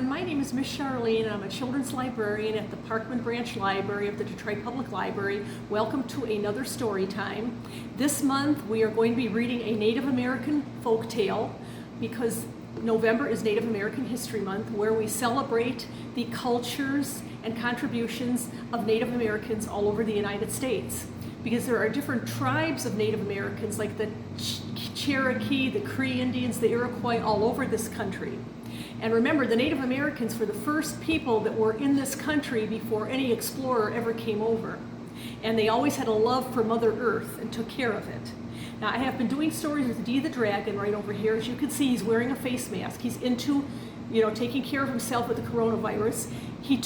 everyone. My name is Miss Charlene, and I'm a children's librarian at the Parkman Branch Library of the Detroit Public Library. Welcome to another story time. This month we are going to be reading a Native American folk tale because November is Native American History Month, where we celebrate the cultures and contributions of Native Americans all over the United States. Because there are different tribes of Native Americans like the Cherokee, the Cree Indians, the Iroquois all over this country. And remember, the Native Americans were the first people that were in this country before any explorer ever came over. And they always had a love for Mother Earth and took care of it. Now, I have been doing stories with Dee the Dragon right over here. As you can see, he's wearing a face mask. He's into, taking care of himself with the coronavirus. He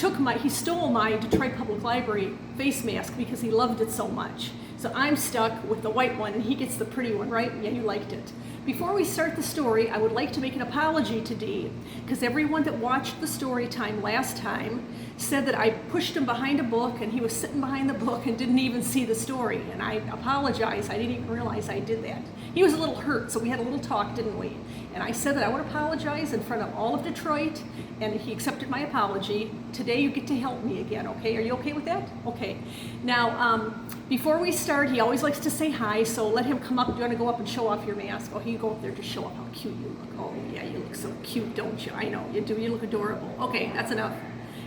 stole my Detroit Public Library face mask because he loved it so much. So I'm stuck with the white one and he gets the pretty one, right? Yeah, you liked it. Before we start the story, I would like to make an apology to Dee, because everyone that watched the story time last time said that I pushed him behind a book and he was sitting behind the book and didn't even see the story. And I apologize, I didn't even realize I did that. He was a little hurt, so we had a little talk, didn't we? And I said that I would apologize in front of all of Detroit, and he accepted my apology. Today you get to help me again, okay? Are you okay with that? Okay. Now, before we start, he always likes to say hi, so let him come up. Do you want to go up and show off your mask? Oh, you go up there to show off how cute you look. Oh, yeah, you look so cute, don't you? I know, you do. You look adorable. Okay, that's enough.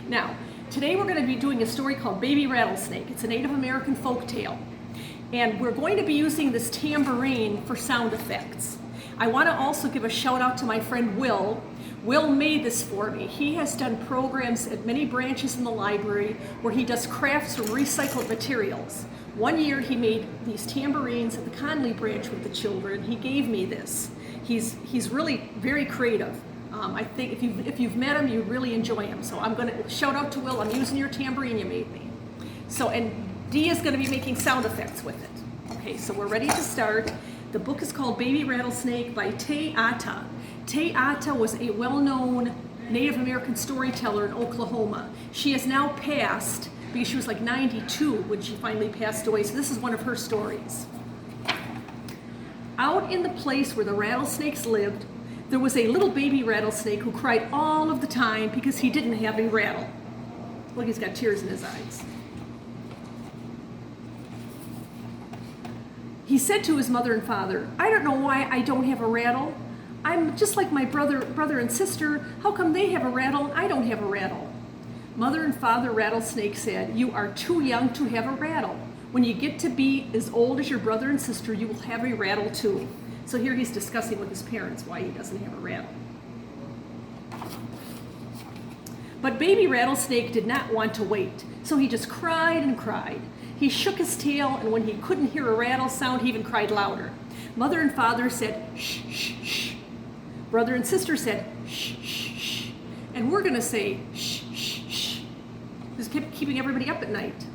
Now, today we're going to be doing a story called Baby Rattlesnake. It's a Native American folk tale. And we're going to be using this tambourine for sound effects. I want to also give a shout out to my friend Will. Will made this for me. He has done programs at many branches in the library where he does crafts from recycled materials. One year he made these tambourines at the Conley branch with the children. He gave me this. He's really very creative. I think if you've met him, you really enjoy him. So I'm going to shout out to Will. I'm using your tambourine you made me. So, and Dee is going to be making sound effects with it. Okay, so we're ready to start. The book is called Baby Rattlesnake by Te Ata. Te Ata was a well-known Native American storyteller in Oklahoma. She has now passed because she was like 92 when she finally passed away. So this is one of her stories. Out in the place where the rattlesnakes lived, there was a little baby rattlesnake who cried all of the time because he didn't have a rattle. Look, he's got tears in his eyes. He said to his mother and father, "I don't know why I don't have a rattle. I'm just like my brother and sister. How come they have a rattle and I don't have a rattle?" Mother and father rattlesnake said, "You are too young to have a rattle. When you get to be as old as your brother and sister, you will have a rattle too." So here he's discussing with his parents why he doesn't have a rattle. But baby rattlesnake did not want to wait, so he just cried and cried. He shook his tail, and when he couldn't hear a rattle sound, he even cried louder. Mother and father said, "Shh, shh, shh." Brother and sister said, "Shh, shh, shh." And we're going to say, "Shh, shh, shh." This kept keeping everybody up at night.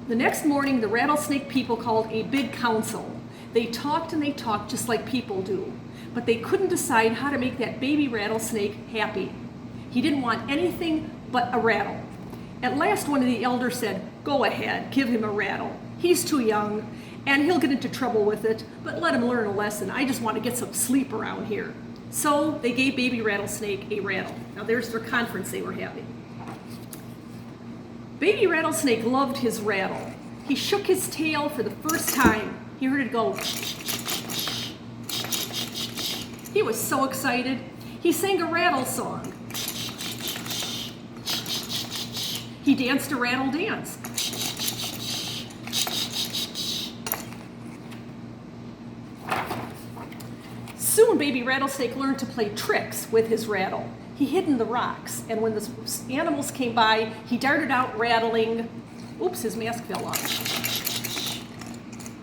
The next morning, the rattlesnake people called a big council. They talked and they talked just like people do, but they couldn't decide how to make that baby rattlesnake happy. He didn't want anything but a rattle. At last, one of the elders said, "Go ahead, give him a rattle. He's too young, and he'll get into trouble with it, but let him learn a lesson. I just want to get some sleep around here." So they gave baby rattlesnake a rattle. Now there's their conference they were having. Baby rattlesnake loved his rattle. He shook his tail for the first time. He heard it go. He was so excited. He sang a rattle song. He danced a rattle dance. Soon baby rattlesnake learned to play tricks with his rattle. He hid in the rocks, and when the animals came by, he darted out rattling. Oops, his mask fell off.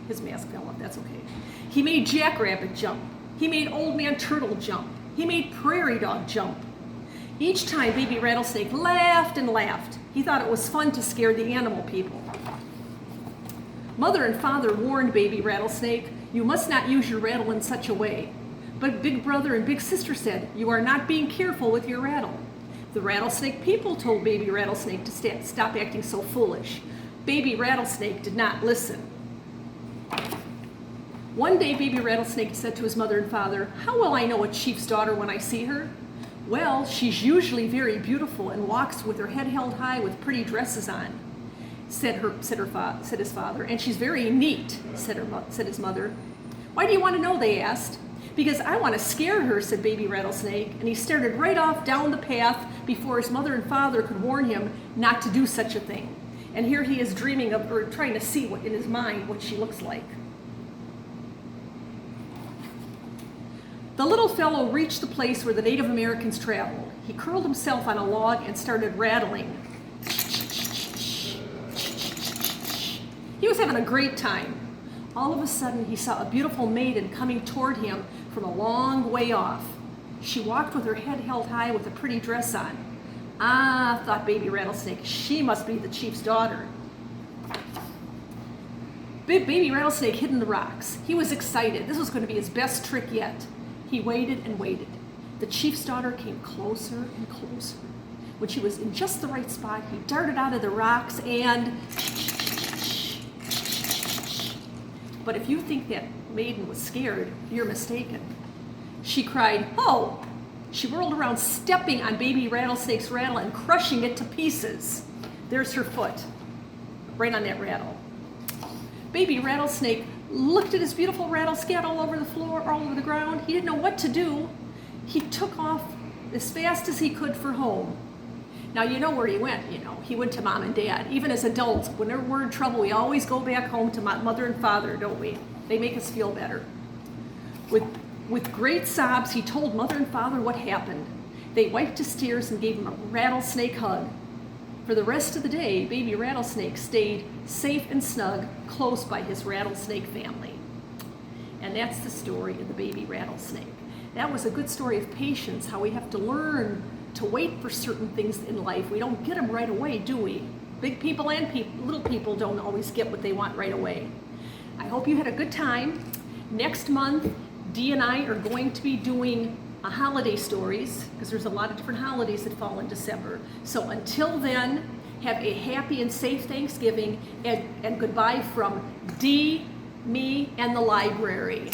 His mask fell off, that's okay. He made jackrabbit jump. He made old man turtle jump. He made prairie dog jump. Each time baby rattlesnake laughed and laughed. He thought it was fun to scare the animal people. Mother and father warned baby rattlesnake, "You must not use your rattle in such a way." But big brother and big sister said, "You are not being careful with your rattle." The rattlesnake people told baby rattlesnake to stop acting so foolish. Baby rattlesnake did not listen. One day baby rattlesnake said to his mother and father, "How will I know a chief's daughter when I see her?" Well, she's usually very beautiful and walks with her head held high with pretty dresses on, said his father. And she's very neat, said his mother. Why do you want to know, they asked. Because I want to scare her, said Baby Rattlesnake, and he started right off down the path before his mother and father could warn him not to do such a thing. And here he is dreaming of, or trying to see what in his mind what she looks like. The little fellow reached the place where the Native Americans traveled. He curled himself on a log and started rattling. He was having a great time. All of a sudden, he saw a beautiful maiden coming toward him from a long way off. She walked with her head held high with a pretty dress on. Ah, thought Baby Rattlesnake, she must be the chief's daughter. Baby Rattlesnake hid in the rocks. He was excited. This was going to be his best trick yet. He waited and waited. The chief's daughter came closer and closer. When she was in just the right spot, he darted out of the rocks and... But if you think that maiden was scared, you're mistaken. She cried, "Oh!" She whirled around, stepping on Baby Rattlesnake's rattle and crushing it to pieces. There's her foot, right on that rattle. Baby Rattlesnake looked at his beautiful rattle scat all over the floor, all over the ground. He didn't know what to do. He took off as fast as he could for home. Now, you know where he went, He went to Mom and Dad. Even as adults, whenever we're in trouble, we always go back home to Mother and Father, don't we? They make us feel better. With great sobs, he told Mother and Father what happened. They wiped his tears and gave him a rattlesnake hug. For the rest of the day, Baby Rattlesnake stayed safe and snug close by his rattlesnake family. And that's the story of the Baby Rattlesnake. That was a good story of patience, how we have to learn to wait for certain things in life. We don't get them right away, do we? Big people and little people don't always get what they want right away. I hope you had a good time. Next month, Dee and I are going to be doing holiday stories, because there's a lot of different holidays that fall in December. So until then, have a happy and safe Thanksgiving, and goodbye from Dee, me, and the library.